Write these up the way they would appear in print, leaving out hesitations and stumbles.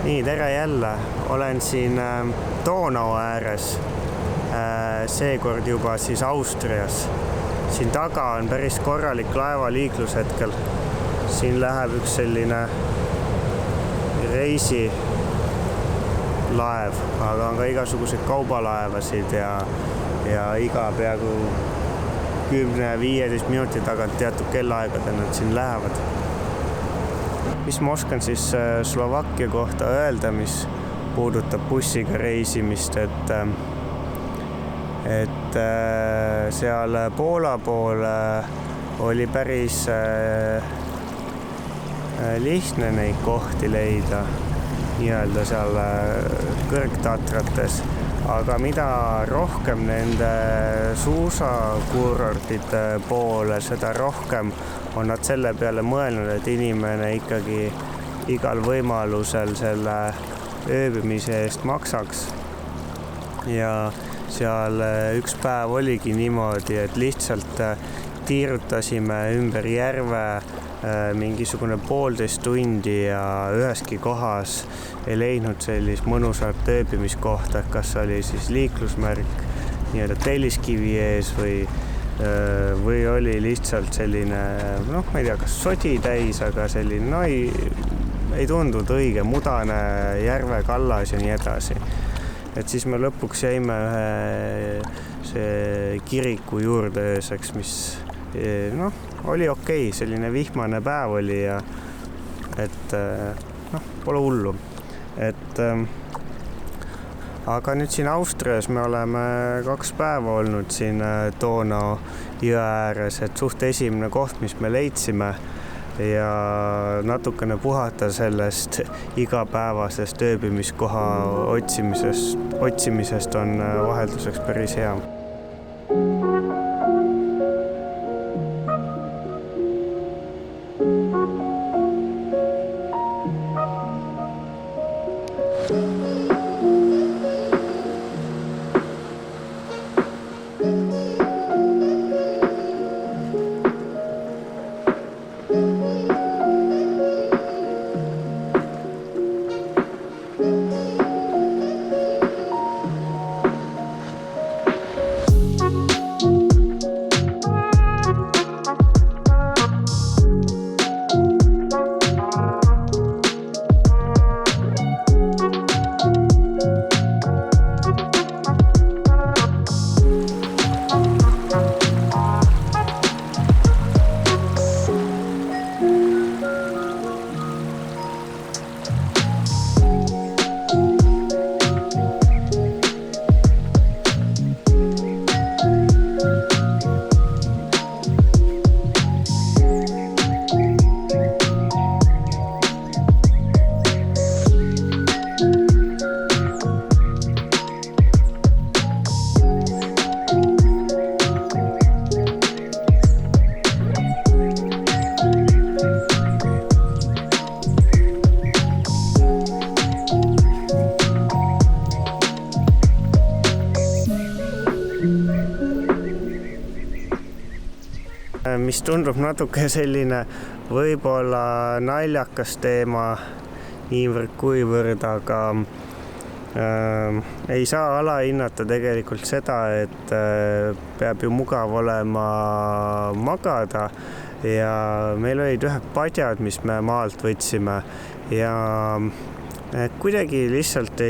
Nii, tere jälle. Olen siin Donau ääres, seekord juba siis Austrias. Siin taga on päris korralik laevaliiklus hetkel. Siin läheb üks selline reisilaev, aga on ka igasuguseid kaubalaevasid ja iga peaaegu 10-15 minuti tagant teatud kellaaegadel nad siin lähevad. Mis ma oskan siis Slovakkia kohta öelda, mis puudutab bussiga reisimist, et seal Poola pool oli päris lihtne neid kohti leida nii-öelda seal kõrgtatrates, aga mida rohkem nende suusakurortide poole, seda rohkem on nad selle peale mõelnud, et inimene ikkagi igal võimalusel selle ööbimise eest maksaks. Ja seal üks päev oligi niimoodi, et lihtsalt tiirutasime ümber järve mingisugune 1,5 tundi ja üheski kohas ei leidnud sellist mõnusat ööbimiskohta, kas oli siis liiklusmärk nii-öelda Telliskivi ees või oli lihtsalt selline, ma ei tea, kas sodi täis, aga selline, ei tundunud õige, mudane järve kallas ja nii edasi. Et siis me lõpuks jäime see kiriku juurde ööseks, mis oli okei, selline vihmane päev oli ja pole hullu. Aga nüüd siin Austrias me oleme 2 päeva olnud siin Donau jõe ääres, et suht esimene koht, mis me leidsime ja natukene puhata sellest igapäevasest ööbimiskoha otsimisest on vahelduseks päris hea. Mis tundub natuke selline võib-olla naljakas teema niivõrd kuivõrd, aga ei saa alahinnata tegelikult seda, et peab ju mugav olema magada ja meil olid ühed padjad, mis me maalt võtsime ja kuidagi lihtsalt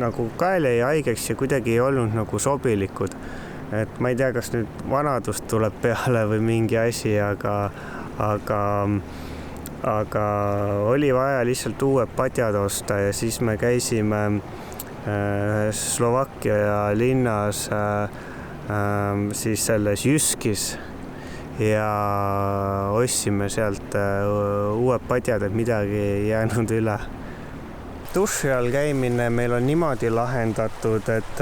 nagu kael jäi haigeks ja kuidagi ei olnud nagu sobilikud. Et ma ei tea, kas nüüd vanadust tuleb peale või mingi asi, aga oli vaja lihtsalt uued padjad osta ja siis me käisime Slovakkia linnas siis selles Jyskis ja ostsime sealt uued padjad, et midagi ei jäänud üle. Duši all käimine meil on niimoodi lahendatud, et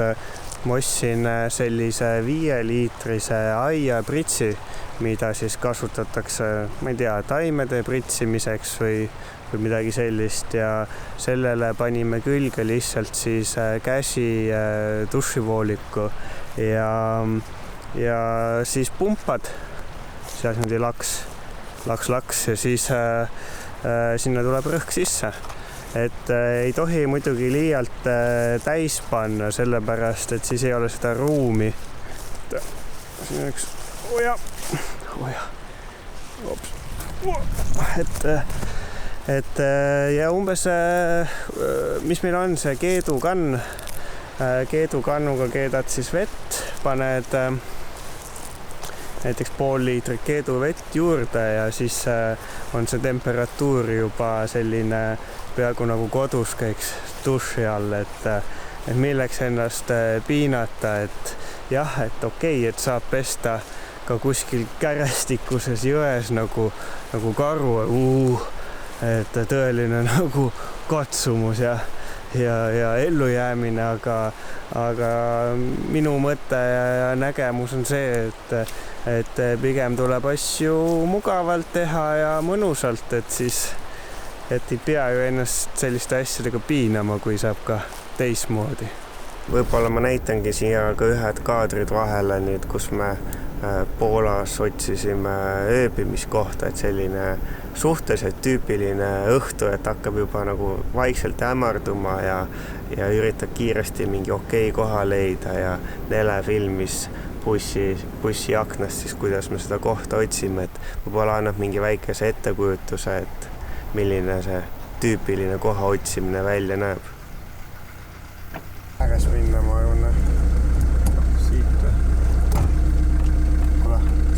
ma ostsin sellise 5-liitrise aiapritsi, mida siis kasutatakse, ma ei tea, taimede pritsimiseks või midagi sellist ja sellele panime külge lihtsalt siis käsi dušivooliku ja siis pumpad, seal niimoodi laks ja siis sinna tuleb rõhk sisse et ei tohi muidugi liialt täis panna, sellepärast, et siis ei ole seda ruumi. Siin on üks oja. Et ja umbes, mis meil on see keedukann. Keedukannuga keedad siis vett, paned näiteks pool liitrit keeduvett juurde ja siis on see temperatuur juba selline peaaegu nagu kodus käiks duši all, et milleks ennast piinata, et jah, et okei, et saab pesta ka kuskil kärestikuses jões nagu karu, et tõeline nagu katsumus ja ellujäämine, aga minu mõte ja nägemus on see, et pigem tuleb asju mugavalt teha ja mõnusalt, et siis ei pea ju ennast selliste asjadega piinama, kui saab ka teismoodi. Võib-olla ma näitangi siia ka ühed kaadrid vahele nüüd, kus me Poolas otsisime ööbimiskohta, et selline suhteliselt tüüpiline õhtu, et hakkab juba nagu vaikselt hämarduma ja üritab kiiresti mingi okei koha leida ja Nele filmis bussi aknast siis, kuidas me seda kohta otsime, et võib-olla annab mingi väikese ettekujutuse, et milline see tüüpiline koha otsimine välja näeb. Äges minna, ma arvan,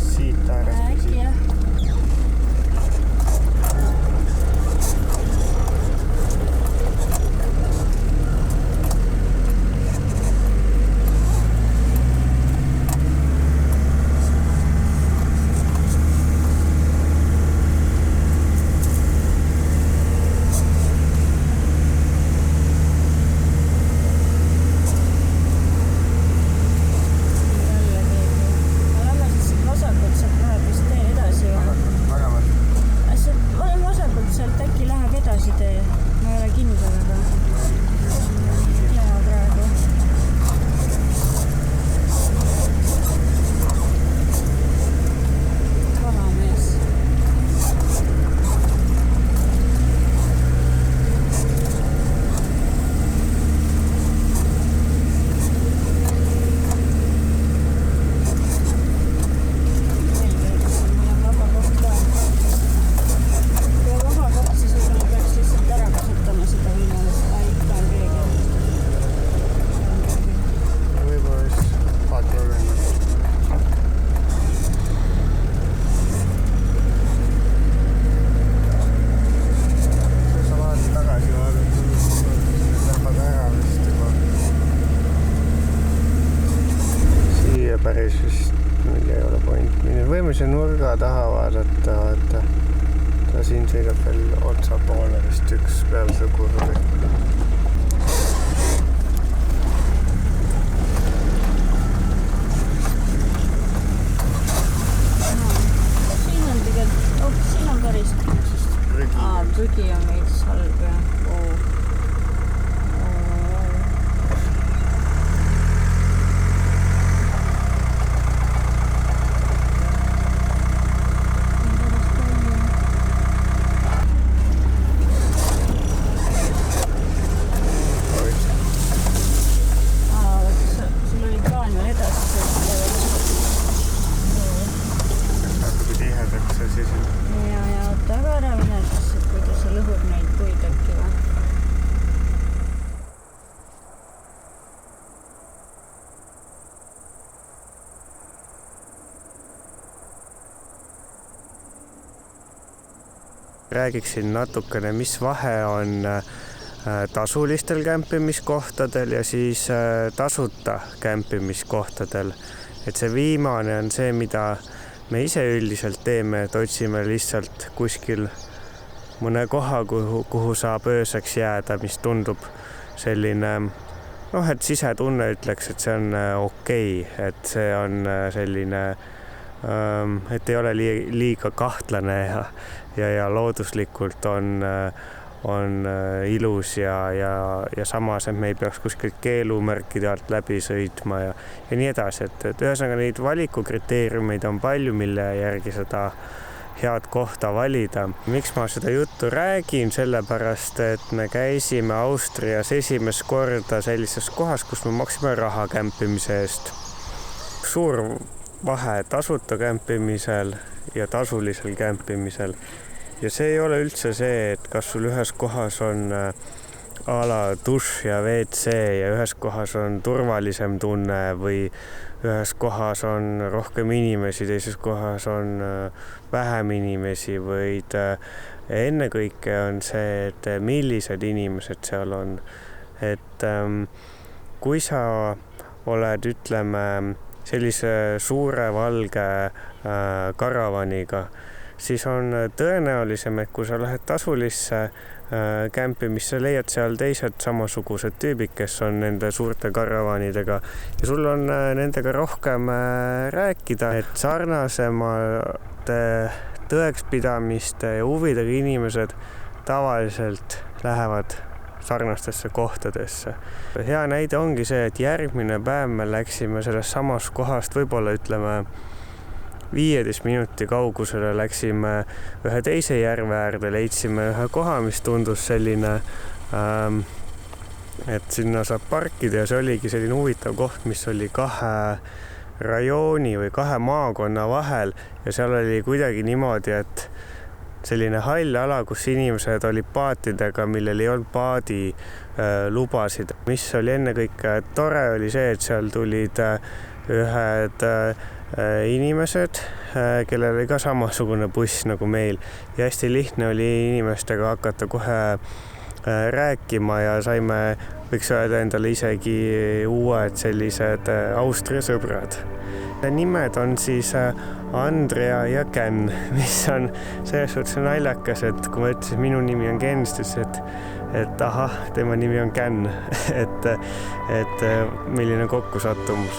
siit äärest või siit. Päris vist meil ei ole point. Võime see nurga taha vaadata, ta siin sõidab veel otsa poole vist üks peale see kurvi. Siin on tegelikult, siin on päris prügi on veits halb ja räägiksin natukene, mis vahe on tasulistel kämpimiskohtadel ja siis tasuta kämpimiskohtadel. Et see viimane on see, mida me ise üldiselt teeme, et otsime lihtsalt kuskil mõne koha, kuhu saab ööseks jääda, mis tundub selline, et sisetunne ütleks, et see on okei, et see on selline, et ei ole liiga kahtlane ja looduslikult on ilus ja samas, et me ei peaks kuskilt keelumärkide alt läbi sõitma ja nii edasi, et ühesõnaga neid valikukriteeriumeid on palju, mille järgi seda head kohta valida. Miks ma seda juttu räägin? Sellepärast, et me käisime Austrias esimest korda sellises kohas, kus me maksime raha kämpimise eest. Suur vahe tasuta kämpimisel ja tasulisel kämpimisel. Ja see ei ole üldse see, et kas sul ühes kohas on dušš ja WC ja ühes kohas on turvalisem tunne või ühes kohas on rohkem inimesi, teises kohas on vähem inimesi, vaid ennekõike on see, et millised inimesed seal on. Et kui sa oled, ütleme, sellise suure valge karavaniga, siis on tõenäolisem, et kui sa lähed tasulisse kämpimisse, leiad seal teised samasugused tüübid, kes on nende suurte karavanidega ja sul on nendega rohkem rääkida, et sarnasemate tõekspidamiste ja huvidega inimesed tavaliselt lähevad sarnastesse kohtadesse. Hea näide ongi see, et järgmine päev me läksime sellest samast kohast, võib-olla ütleme 15 minuti kaugusele läksime ühe teise järve äärde, leidsime ühe koha, mis tundus selline, et sinna saab parkida ja see oligi selline huvitav koht, mis oli 2 rajooni või 2 maakonna vahel ja seal oli kuidagi niimoodi, et selline hall ala, kus inimesed olid paatidega, millel ei olnud paadi lubasid. Mis oli ennekõike tore, oli see, et seal tulid ühed inimesed, kellel oli ka samasugune buss nagu meil ja hästi lihtne oli inimestega hakata kohe rääkima ja saime, võiks öelda, endale isegi uued sellised Austria sõbrad. Nimed on siis Andrea ja Ken, mis on selles suhtes naljakas, et kui ma ütlesin, minu nimi on Ken, siis et ahah, tema nimi on Ken, et milline kokkusattumus.